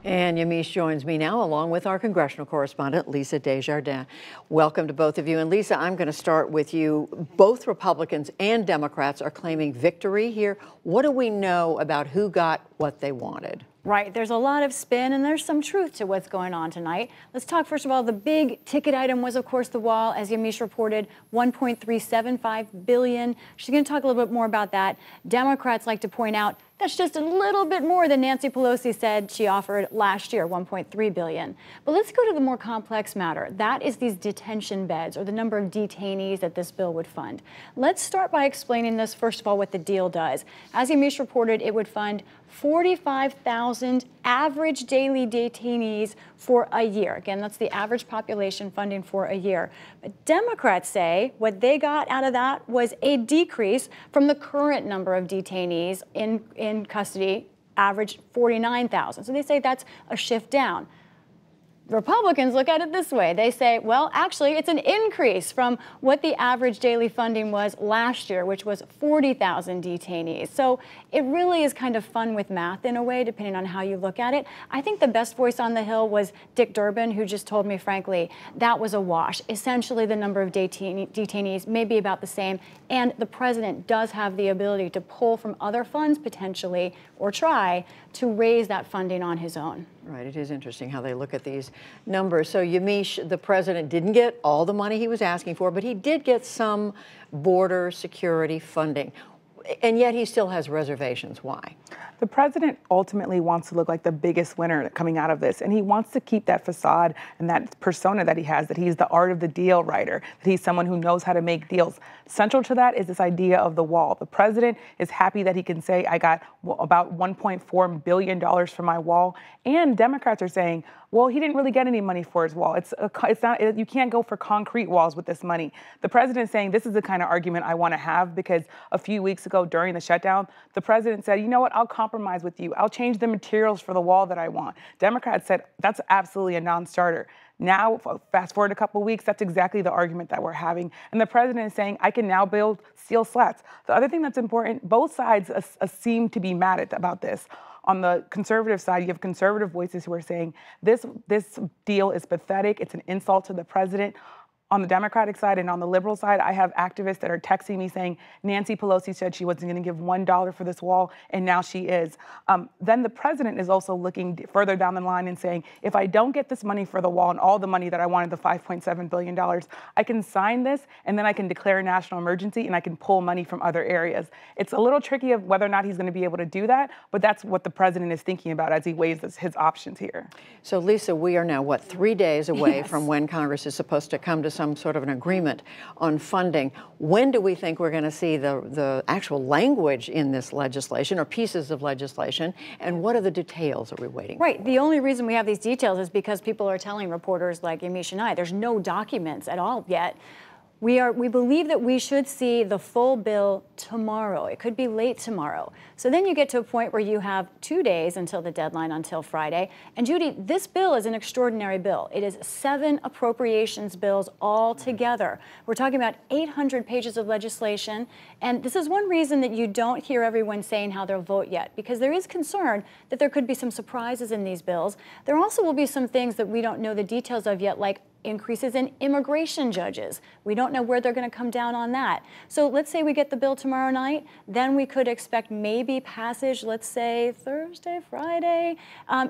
And Yamiche joins me now, along with our congressional correspondent, Lisa Desjardins. Welcome to both of you. And Lisa, I'm going to start with you. Both Republicans and Democrats are claiming victory here. What do we know about who got what they wanted? Right. There's a lot of spin and there's some truth to what's going on tonight. Let's talk first of all. The big ticket item was, of course, the wall, as Yamiche reported, $1.375 billion. She's going to talk a little bit more about that. Democrats like to point out that's just a little bit more than Nancy Pelosi said she offered last year, $1.3 billion. But let's go to the more complex matter. That is these detention beds, or the number of detainees that this bill would fund. Let's start by explaining this, first of all, what the deal does. As Yamiche reported, it would fund 45,000 average daily detainees for a year. Again, that's the average population funding for a year. But Democrats say what they got out of that was a decrease from the current number of detainees in custody, average 49,000. So they say that's a shift down. Republicans look at it this way. They say, well, actually, it's an increase from what the average daily funding was last year, which was 40,000 detainees. So it really is kind of fun with math in a way, depending on how you look at it. I think the best voice on the Hill was Dick Durbin, who just told me, frankly, that was a wash. Essentially, the number of detainees may be about the same, and the president does have the ability to pull from other funds potentially, or try to raise that funding on his own. Right, it is interesting how they look at these numbers. So Yamiche, the president didn't get all the money he was asking for, but he did get some border security funding. And yet he still has reservations. Why? The president ultimately wants to look like the biggest winner coming out of this, and he wants to keep that facade and that persona that he has, that he's the art of the deal writer, that he's someone who knows how to make deals. Central to that is this idea of the wall. The president is happy that he can say, I got about $1.4 billion for my wall, and Democrats are saying, well, he didn't really get any money for his wall. It's not. You can't go for concrete walls with this money. The president is saying this is the kind of argument I want to have because a few weeks ago during the shutdown, the president said, you know what, I'll compromise with you. I'll change the materials for the wall that I want. Democrats said that's absolutely a non-starter. Now, fast forward a couple of weeks, that's exactly the argument that we're having. And the president is saying, I can now build steel slats. The other thing that's important, both sides seem to be mad about this. On the conservative side, you have conservative voices who are saying this deal is pathetic. It's an insult to the president. On the Democratic side and on the liberal side, I have activists that are texting me saying, Nancy Pelosi said she wasn't going to give $1 for this wall, and now she is. Then the president is also looking further down the line and saying, if I don't get this money for the wall and all the money that I wanted, the $5.7 billion, I can sign this, and then I can declare a national emergency, and I can pull money from other areas. It's a little tricky of whether or not he's going to be able to do that, but that's what the president is thinking about as he weighs his options here. So, Lisa, we are now, what, 3 days away from when Congress is supposed to come to some sort of an agreement on funding. When do we think we're going to see the actual language in this legislation or pieces of legislation? And what are the details are we waiting for? Right. The only reason we have these details is because people are telling reporters like Yamiche and I, there's no documents at all yet. We believe that we should see the full bill tomorrow. It could be late tomorrow. So then you get to a point where you have 2 days until the deadline, until Friday. And Judy, this bill is an extraordinary bill. It is 7 appropriations bills all together. We're talking about 800 pages of legislation. And this is one reason that you don't hear everyone saying how they'll vote yet, because there is concern that there could be some surprises in these bills. There also will be some things that we don't know the details of yet, like increases in immigration judges. We don't know where they're going to come down on that. So let's say we get the bill tomorrow night, then we could expect maybe passage, let's say Thursday, Friday.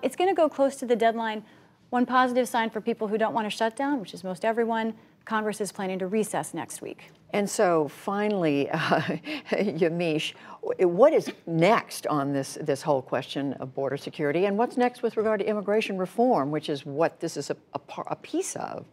It's going to go close to the deadline. One positive sign for people who don't want to shut down, which is most everyone, Congress is planning to recess next week. And so finally, Yamiche, what is next on this whole question of border security, and what's next with regard to immigration reform, which is what this is a piece of?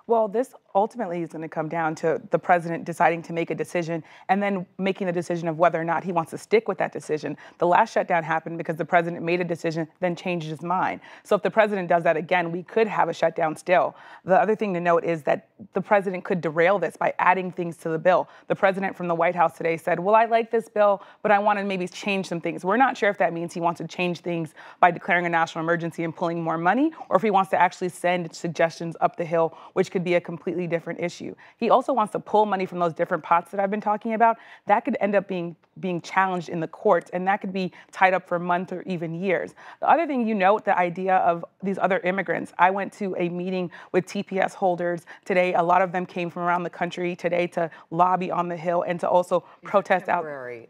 Well, this ultimately is going to come down to the president deciding to make a decision and then making the decision of whether or not he wants to stick with that decision. The last shutdown happened because the president made a decision, then changed his mind. So if the president does that again, we could have a shutdown still. The other thing to note is that the president could derail this by adding things to the bill. The president from the White House today said, well, I like this bill, but I want to maybe change some things. We're not sure if that means he wants to change things by declaring a national emergency and pulling more money, or if he wants to actually send suggestions up the hill, which could be a completely different issue. He also wants to pull money from those different pots that I've been talking about. That could end up being challenged in the courts, and that could be tied up for months or even years. The other thing, you note the idea of these other immigrants. I went to a meeting with TPS holders today. A lot of them came from around the country today to lobby on the Hill and to also protest temporary,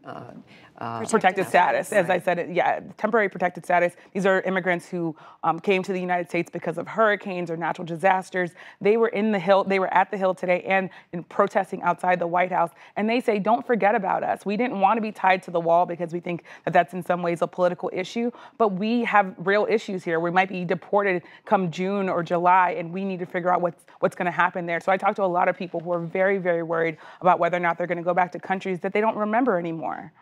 protected status. As I said, temporary protected status. These are immigrants who came to the United States because of hurricanes or natural disasters. They were in the Hill. They were at the Hill today and protesting outside the White House. And they say, don't forget about us. We didn't want to be tied to the wall because we think that that's in some ways a political issue. But we have real issues here. We might be deported come June or July, and we need to figure out what's going to happen there. So I talked to a lot of people who are very, very worried about whether or not they're going to go back to countries that they don't remember anymore.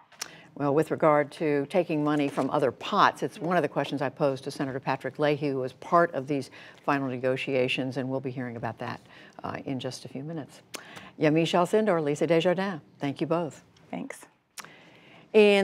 Well, with regard to taking money from other pots, it's one of the questions I posed to Senator Patrick Leahy, who was part of these final negotiations, and we'll be hearing about that in just a few minutes. Yamiche Alcindor, Lisa Desjardins, thank you both. Thanks. In